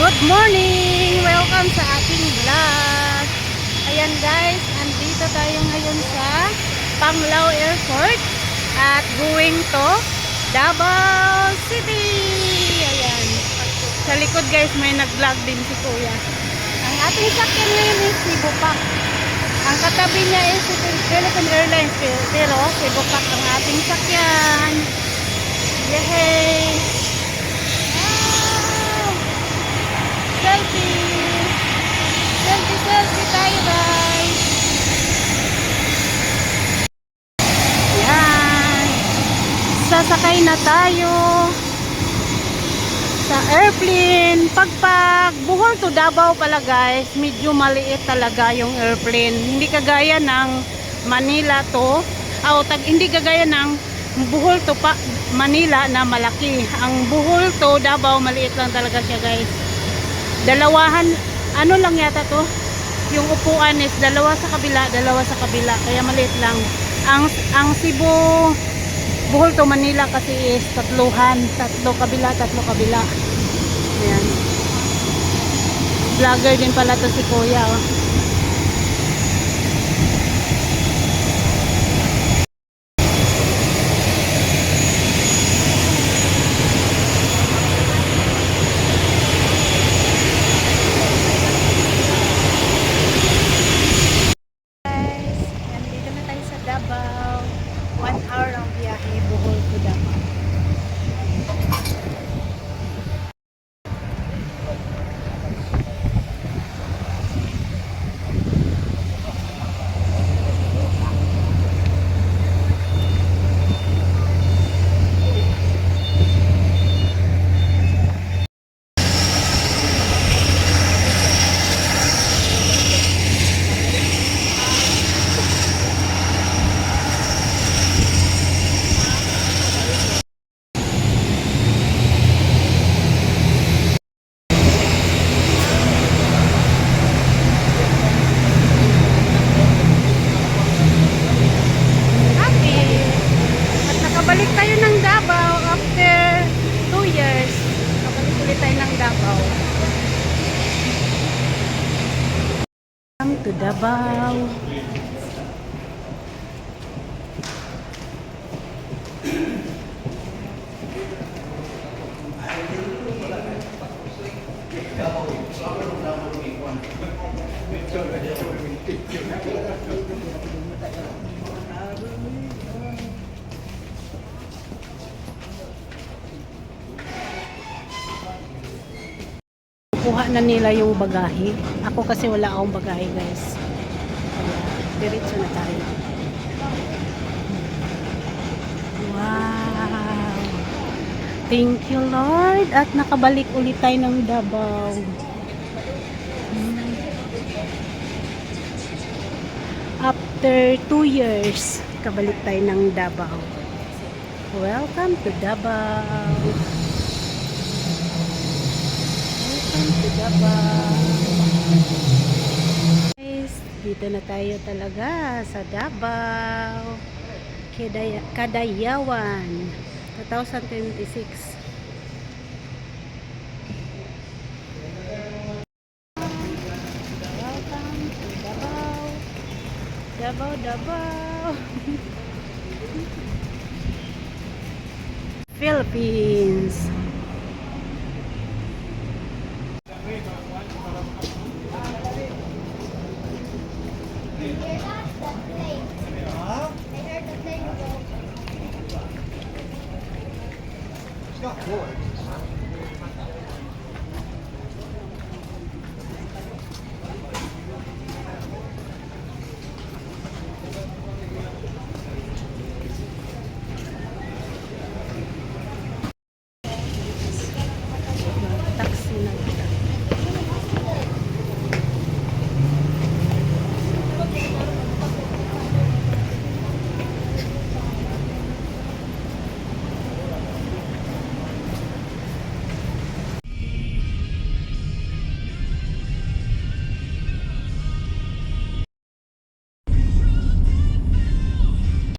Good morning! Welcome sa ating vlog. Ayan guys, andito tayo ngayon sa Panglao Airport at going to Davao City. Ayan. Sa likod guys, may nag-vlog din si Kuya. Ang ating sakyan ngayon is si Bupak. Ang katabi niya is si Philippine Airlines, pero si Bupak ang ating sakyan. Yehey! Selfie! Selfie tayo guys! Yan! Sasakay na tayo sa airplane. Pag Bohol to Davao pala guys, medyo maliit talaga yung airplane. Hindi kagaya ng Manila to, hindi kagaya ng Bohol to Manila na malaki. Ang Bohol to Davao maliit lang talaga siya guys. Dalawahan, ano lang yata to, yung upuan is dalawa sa kabila, kaya maliit lang. Ang Cebu Bohol to Manila kasi is tatlo kabila. Ayan, vlogger din pala to si Kuya, oh. Davao, 1 hour ang biyahe, Bohol to Davao. Balik tayo ng Davao after 2 years. Balik ulit tayo ng Davao. Welcome to Davao. Kuha na nila yung bagahe. Ako kasi wala akong bagahe guys. Kaya diretso na tayo. Wow! Thank you Lord. At nakabalik ulit tayo ng Davao. After 2 years, kabalik tayo ng Davao. Welcome to Davao. Guys, dito na tayo talaga sa Davao, Kadayawan 2026. Welcome to Davao Philippines.